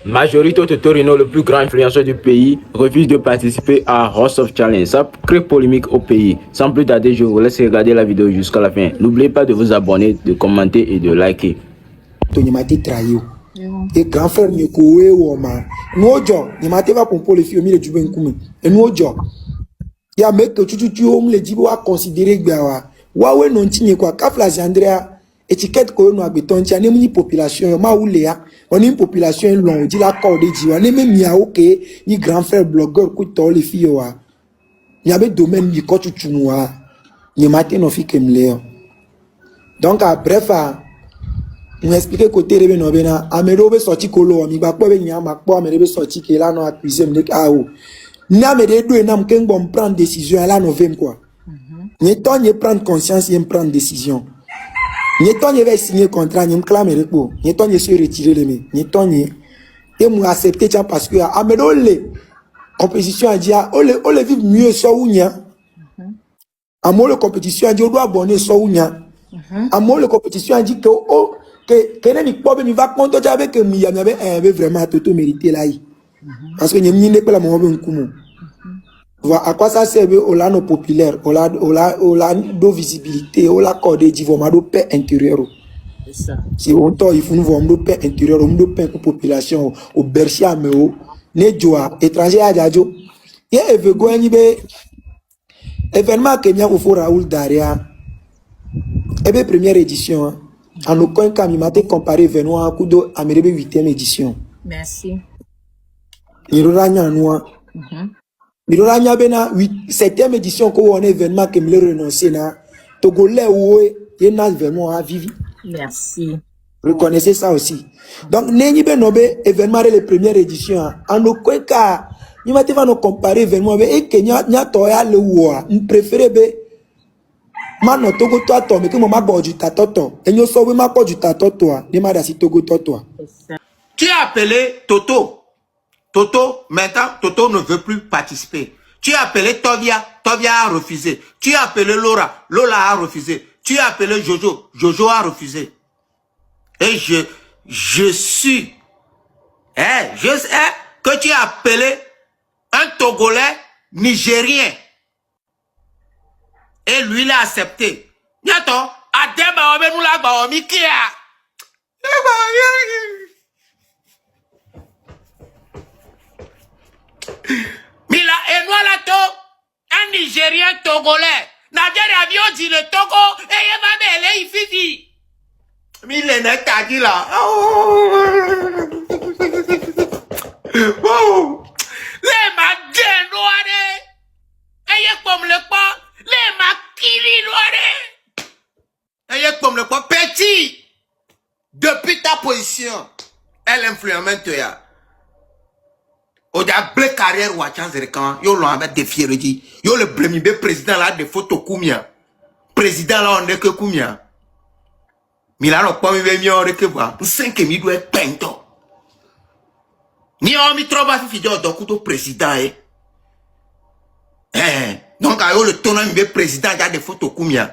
Majorito Totorino, le plus grand influenceur du pays, refuse de participer à House of Challenge. Ça crée polémique au pays. Sans plus tarder, je vous laisse regarder la vidéo jusqu'à la fin. N'oubliez pas de vous abonner, de commenter et de liker. Et grand frère ne kowe woma nojo ni mate va pompo le fio mi le jube nkume e nojo ya make chuchuchu o le jibo wa considérer gba wa we no ntinye kwa kafla Andrea etiquette ko no agbeton ti ani population ma wule ya oni population lon di la corde ji wa ne me mia oke ni grand frère blogueur ku to le fio wa ya be domaine ni ko chuchu wa ni mate no fi kemle donc à bref nous expliquer côté rebe no bena amero be sorti kolo mi gba po be nya ma po amero be sorti ke la no accuse me ah o na me de do na m ken bon prendre décision la no vem quoi ni ton ni prendre conscience et prendre décision ni ton ni va signer contrat ni m clamer repo ni ton ni se retirer le me ni ton ni et mu accepter ça parce que amero le compétition a dit o le vivre mieux so unya amo le compétition a dit o doit abonner so unya amo le compétition a dit que o que mi pobe mi va compter avec mi ya mi avait vraiment tout mérité là parce que ni n'est pas la mo ben kumu voilà à quoi ça sert au la no populaire au la do visibilité au la corde di voma do paix intérieur c'est ça si on to il faut nous voir do paix intérieur do paix pour population au berchi ameo ne joa étranger a jajo ye evego ni be événement Kenya au fort Raoul Daria et be première édition en aucun cas, il m'a comparé Venois à Kudo à 8e édition. Merci. Miroranya Noa. Miroranya Bena 7e édition, qu'on a événement qui me renoncé na. Togolais ou y a vraiment à vivre. Merci. Reconnaissez ça aussi. Donc, Nengi Benobe, événement de la première édition. En aucun cas, il m'a comparé Venois et Kenya, n'y a toya le oua. Nous préférons Mano togo toi toi mais que maman bodu ta toto et nous sauve ma bodu ta toto ne ma da si togo toi. Tu as appelé Toto. Toto, maintenant, Toto ne veut plus participer. Tu as appelé Tovia, Tovia a refusé. Tu as appelé Laura, Lola a refusé. Tu as appelé Jojo, Jojo a refusé. Et je suis, je sais que tu as appelé un Togolais nigérien. Et lui, il a accepté. Nyato, Adema, nous la ba Mikia. Mila, et nous la to, un Nigérien Togolais. Nigeria vient dit le Togo, et il va mêler, il finit. Mille n'est qu'à dire là. Les madins noirs, et il comme le pas. Les maquilles noirs. Et comme le quoi petit. Depuis ta position, elle influence maintenant. Au diable carrière ou à chance de quand, yo l'on avait défié le dit. Yo le blémibé président là de photo combien. Président là on est que combien. Milano pas mi bien on est que voir. 5 doit être peinto. Ni on mi trop bas fidèle donc couteau président donc, le tonton le président a des photos combien?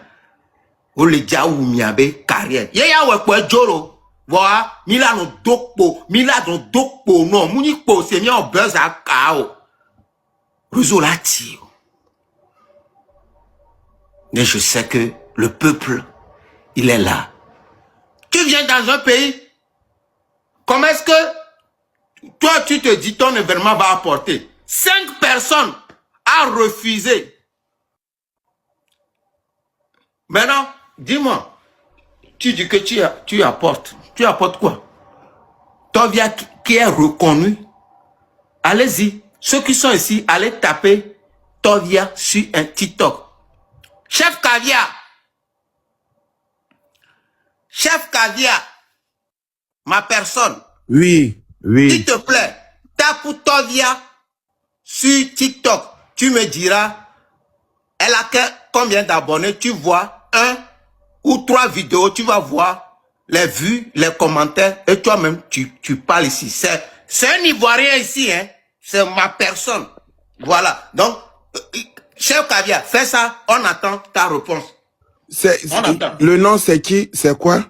O le dia ou miabe carrière. Ya ouais quoi jolo. Voilà, Milano dokpo non, muni po c'est mis en buzz à kao. Résolati. Mais je sais que le peuple, il est là. Tu viens dans un pays, comment est-ce que toi tu te dis ton événement va apporter 5 personnes à refuser. Maintenant, dis-moi, tu dis que tu apportes. Tu apportes quoi? Tovia qui est reconnu. Allez-y. Ceux qui sont ici, allez taper Tovia sur un TikTok. Chef Caviar. Chef Caviar. Ma personne. Oui. S'il te plaît, tape Tovia sur TikTok. Tu me diras, elle a combien d'abonnés? Tu vois 1 ou 3 vidéos, tu vas voir les vues, les commentaires, et toi-même, tu parles ici. C'est un Ivoirien ici, hein. C'est ma personne. Voilà. Donc, chef Caviar, fais ça, on attend ta réponse. Le nom, c'est qui? C'est quoi?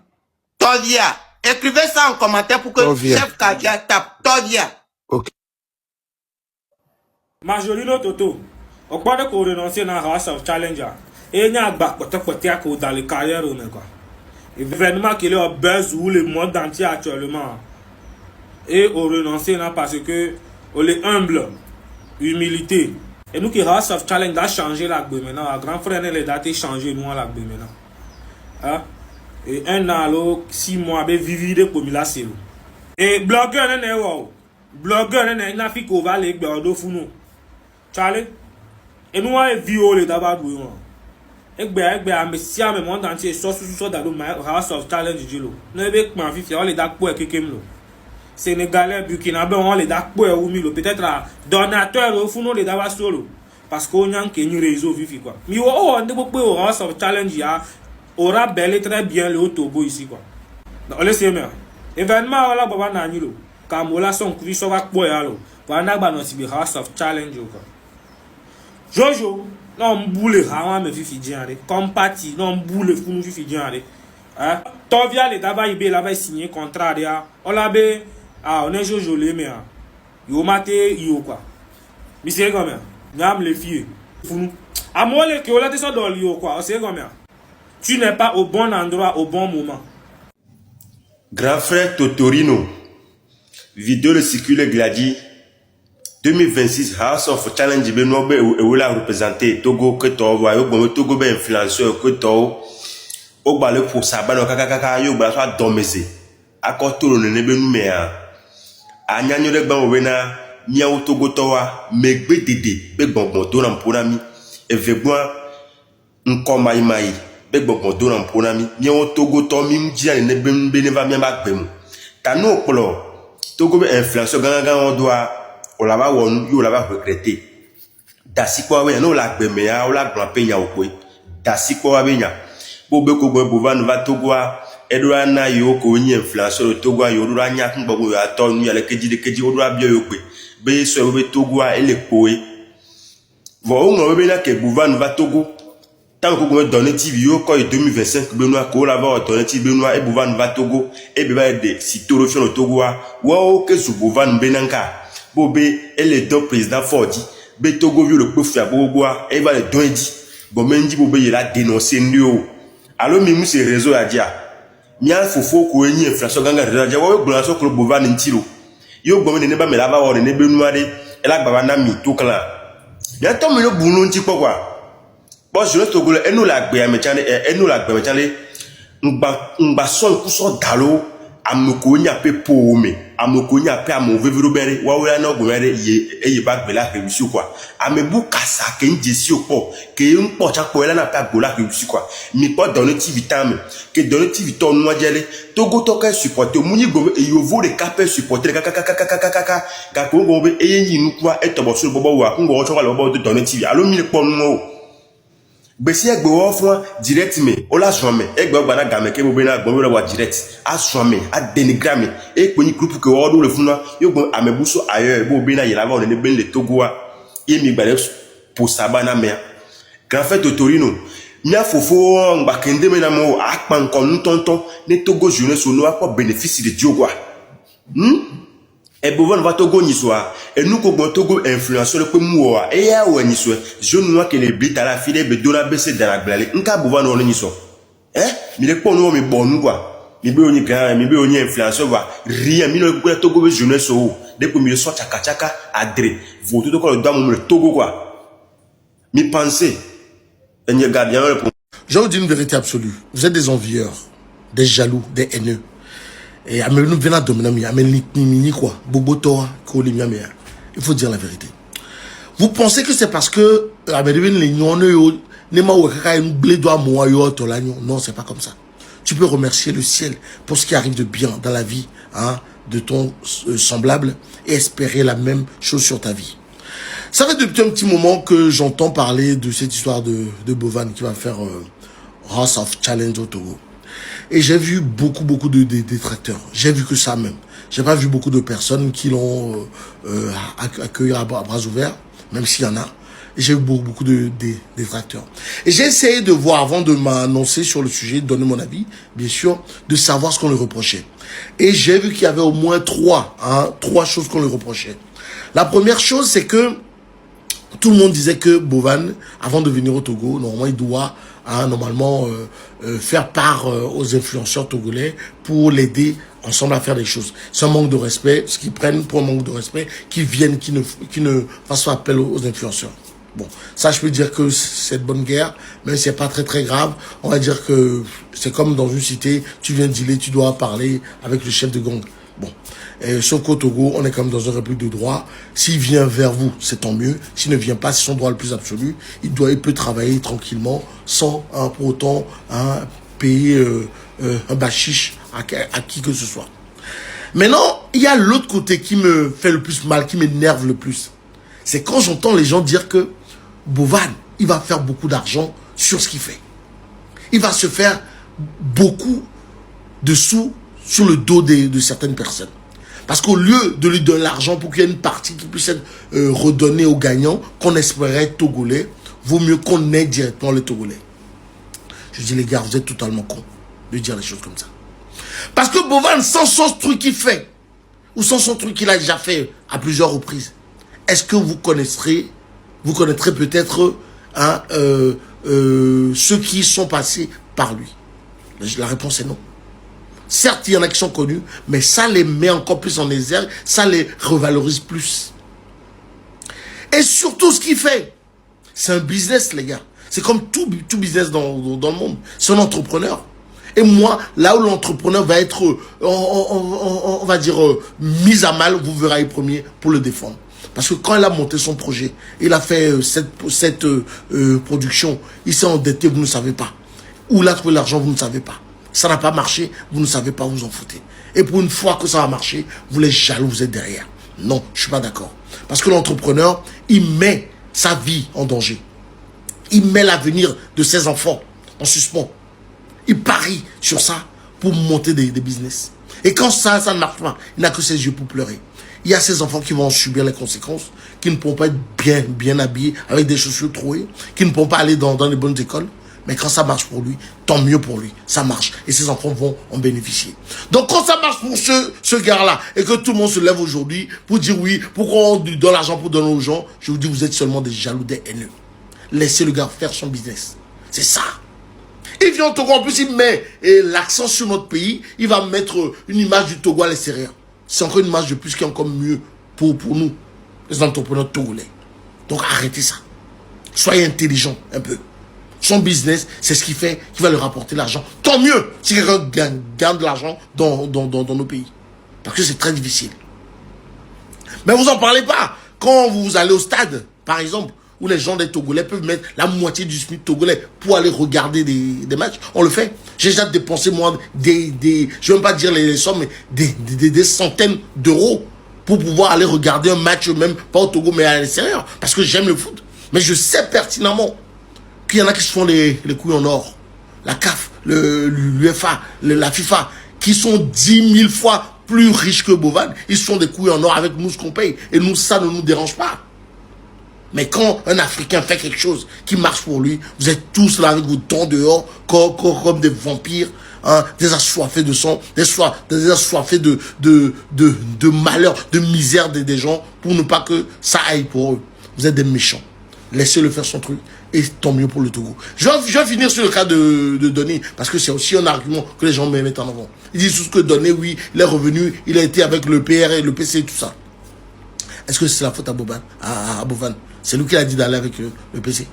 Tovia. Écrivez ça en commentaire pour que Tovia. chef Caviar tape Tovia. Ok. Majorino Toto, au point de renoncer dans House of Challenger, et il y a un bac dans les carrières. Événement qui est au buzz où le monde entier actuellement. Et au renoncer parce que on est humble, humilité. Et nous qui House of Challenge a changé la maintenant. À grand frère les dates changé nous la maintenant. Hein? Et un an 6 mois be vivre comme la c'est. Et blogueur n'est wow. Blogueur n'est na fi ko va le gbe do funu. Charlie. Et nous a violé d'abord oui. Egbe am si am monde entier so dans le House of Challenge jilo. Ne be ma fi on les da po kekem lo. Sénégalais, Burkinabé, on les a peut-être donateur au fond les dava solo parce qu'on a un réseau vivi quoi. Mais on est beaucoup au House of Challenge aura bel très bien le Togo ici quoi. On le sait bien. Événement voilà baba nanilo. Kamola son kuvi so va quoi alors. Wana ba no sibi House of Challenge quoi. Jojo, non boule hawa me vivi diare. Comme parti, non boule funu vivi diare. Hein? Tovia les dava ibe là va signer contrat dia. On l'a be ah, on est joli, mais yo maté, yo quoi. Mais c'est comme ça. N'am les filles. À moi, les qui ont la descente dans l'io quoi. C'est comme ça. Tu n'es pas au bon endroit, au bon moment. Grand frère Totorino. Vidéo le circule Gladi. 2026 House of Challenge Benobe et la représenté Togo que toi, yo bon Togo ben influenceur que toi. Au bas le pour ça, bah non kaka yo bah soit domesé. Accord tout le nebe nous mais anyanyo le ban wena miawo Togo towa megbe dede be gbongbon do na mpona mi evegboa nko mai be gbongbon do na mpona mi miawo Togo to mi mjia ne be ne va mi ba gbemu tanu opolo Togo be influenceur ganga on doit o la ba wonu yo la ba regretter dasikwa we no la gbeme ya o la grand penya okwe dasikwa we nya bo be ko gbo va no va Togo Edouard na yo ko nyi influenceur Togo yo ru anya kun gbogbo ya to nu ya le keji o ru abia yo pe be so be Togo ele poe vo o ngo be na ke bouvan va Togo tant ko go donner TV yo ko 2025 be no ko la va donner TV be no e bouvan va Togo e be ba de si toro fi no Togo wa o ke su bouvan be nanka bo be ele do président Fordi be Togo vi le pofu ya bogo e va le don di bo menji bo be la dénoncer ndio allo mi mu se réseau ya dia mia fofo ko enyi inflation ganga reja wo gbona so ko bovan ntiro yo gbon ne ba me lava wo ne be nuade e la gbaba na mi to kala ya to me no bunu nti kwa bo je to go enu la gbe amechane enu la gbe amechane ngba so ku so dalo amoko nya pe pome amoko nya pe amoveviro bere wa wo na ogbere ye eye ba gbe la ke bisu kwa amebu kasa ke njesi opo ke npo chapo ela na pe agbo la ke bisu kwa mi po donner tivitame ke donner tivito no jele Togo to ka supporter munyi go e yo vo de kape supporter kaka ga ko go be eyin nu kwa etobo so bobo wa ko go cho wa bobo de donner tivi alo mi le po nu Besi egbe wo fun direct me o la so me egbe gba na ga me ke bo be na gbo wa direct a so me a denigra me e pe ni group ke wo do le fun na yo gbo amebuso ayo bo be na yela ba ne be le Togo wa e mi gba le pour saba na me grand fait Totorino mia fofo ngba kende me na mo a pa nko tonton ne Togo jeunesse no a pas bénéfice de Dieu quoi e bovon va Togo ni soa e nous ko bon Togo influenceur pe mu wa e ya wa ni soa je nous que les blit à la file be do la bese dans la glale nka bovon no ni so mi le po no mi bonu quoi mi be oni grand mi be oni influenceur wa rien mi no ko Togo be jeunesse o de ko mi so chaka adré vous tout ko do mo le Togo quoi mi penser et gardien je vous dis une vérité absolue, vous êtes des envieurs, des jaloux, des haineux. Et nous venons dominer quoi, il faut dire la vérité. Vous pensez que c'est parce que non, c'est pas comme ça. Tu peux remercier le ciel pour ce qui arrive de bien dans la vie de ton semblable et espérer la même chose sur ta vie. Ça fait depuis un petit moment que j'entends parler de cette histoire de Bovan qui va faire House of Challenge au Togo. Et j'ai vu beaucoup de détracteurs. J'ai vu que ça même. J'ai pas vu beaucoup de personnes qui l'ont accueilli à bras ouverts, même s'il y en a. j'ai eu beaucoup de détracteurs. Et j'ai essayé de voir, avant de m'annoncer sur le sujet, de donner mon avis, bien sûr, de savoir ce qu'on lui reprochait. Et j'ai vu qu'il y avait au moins trois choses qu'on lui reprochait. La première chose, c'est que tout le monde disait que Bovan, avant de venir au Togo, normalement, il doit faire part aux influenceurs togolais pour l'aider ensemble à faire des choses. C'est un manque de respect, ce qu'ils prennent pour un manque de respect, qu'ils viennent, qui ne fassent pas appel aux influenceurs. Bon, ça je peux dire que c'est de bonne guerre, mais c'est pas très grave. On va dire que c'est comme dans une cité, tu viens dealer, tu dois parler avec le chef de gang. Bon, sauf qu'au Togo, on est quand même dans une république de droit. S'il vient vers vous, c'est tant mieux. S'il ne vient pas, c'est son droit le plus absolu. Il peut travailler tranquillement, sans pour autant payer un bachiche à qui que ce soit. Maintenant, il y a l'autre côté qui me fait le plus mal, qui m'énerve le plus. C'est quand j'entends les gens dire que Bovan, il va faire beaucoup d'argent sur ce qu'il fait. Il va se faire beaucoup de sous sur le dos de certaines personnes. Parce qu'au lieu de lui donner l'argent pour qu'il y ait une partie qui puisse être redonnée aux gagnants, qu'on espérait être togolais, vaut mieux qu'on aide directement les Togolais. Je dis les gars, vous êtes totalement cons de dire les choses comme ça. Parce que Bovan, sans son truc qu'il fait, ou sans son truc qu'il a déjà fait à plusieurs reprises, est-ce que vous connaîtrez peut-être ceux qui sont passés par lui? La réponse est non. Certes, il y en a qui sont connus, mais ça les met encore plus en exergue, ça les revalorise plus. Et surtout, ce qu'il fait, c'est un business, les gars. C'est comme tout business dans le monde. C'est un entrepreneur. Et moi, là où l'entrepreneur va être, on va dire, mis à mal, vous verrez le premier pour le défendre. Parce que quand il a monté son projet, il a fait cette production, il s'est endetté, vous ne savez pas. Où il a trouvé l'argent, vous ne savez pas. Ça n'a pas marché, vous ne savez pas, vous en foutez. Et pour une fois que ça va marcher, vous êtes jaloux, vous êtes derrière. Non, je ne suis pas d'accord. Parce que l'entrepreneur, il met sa vie en danger. Il met l'avenir de ses enfants en suspens. Il parie sur ça pour monter des business. Et quand ça ne marche pas, il n'a que ses yeux pour pleurer. Il y a ces enfants qui vont en subir les conséquences, qui ne pourront pas être bien habillés, avec des chaussures trouées, qui ne pourront pas aller dans les bonnes écoles. Mais quand ça marche pour lui, tant mieux pour lui. Ça marche. Et ses enfants vont en bénéficier. Donc quand ça marche pour ce gars-là, et que tout le monde se lève aujourd'hui pour dire oui, pourquoi on donne l'argent pour donner aux gens, je vous dis, vous êtes seulement des jaloux, des haineux. Laissez le gars faire son business. C'est ça. Il vient au Togo, en plus il met l'accent sur notre pays, il va mettre une image du Togo à l'extérieur. C'est encore une image de plus qui est encore mieux pour nous, les entrepreneurs togolais. Donc arrêtez ça. Soyez intelligents un peu. Son business, c'est ce qui fait qu'il va lui rapporter l'argent. Tant mieux si quelqu'un gagne de l'argent dans nos pays. Parce que c'est très difficile. Mais vous n'en parlez pas. Quand vous allez au stade, par exemple, où les gens des Togolais peuvent mettre la moitié du SMIC togolais pour aller regarder des matchs, on le fait. J'ai déjà dépensé, moi, je ne vais même pas dire les sommes, mais des centaines d'euros pour pouvoir aller regarder un match, même pas au Togo, mais à l'extérieur. Parce que j'aime le foot. Mais je sais pertinemment qu'il y en a qui se font les couilles en or. La CAF, l'UEFA, la FIFA, qui sont 10 000 fois plus riches que Bovan. Ils se font des couilles en or avec nous, ce qu'on paye. Et nous, ça ne nous dérange pas. Mais quand un Africain fait quelque chose qui marche pour lui, vous êtes tous là avec vos dents dehors, comme des vampires, hein, des assoiffés de sang, des assoiffés de malheur, de misère des gens, pour ne pas que ça aille pour eux. Vous êtes des méchants. Laissez-le faire son truc, et tant mieux pour le Togo. Je vais finir sur le cas de Donny, parce que c'est aussi un argument que les gens mettent en avant. Ils disent tout que Donny, oui, il est revenu, il a été avec le PR et le PC et tout ça. Est-ce que c'est la faute à Bovan? C'est lui qui a dit d'aller avec le PC.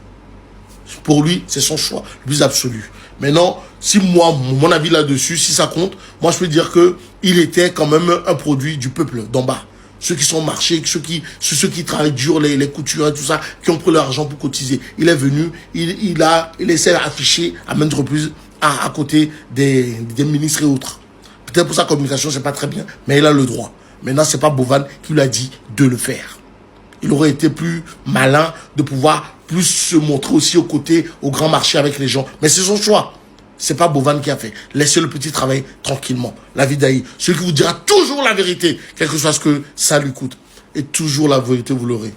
Pour lui, c'est son choix le plus absolu. Maintenant, si moi, mon avis là-dessus, si ça compte, moi je peux dire que il était quand même un produit du peuple d'en bas. Ceux qui sont marchés, ceux qui travaillent dur, les couturiers, tout ça, qui ont pris leur argent pour cotiser. Il est venu, il essaie d'afficher à maintes reprises à côté des ministres et autres. Peut-être pour sa communication, c'est pas très bien, mais il a le droit. Maintenant, c'est pas Bovan qui lui a dit de le faire. Il aurait été plus malin de pouvoir plus se montrer aussi aux côtés, au grand marché avec les gens. Mais c'est son choix. C'est pas Bovan qui a fait. Laissez le petit travailler tranquillement. La vie d'Aïe. Celui qui vous dira toujours la vérité, quel que soit ce que ça lui coûte. Et toujours la vérité, vous l'aurez.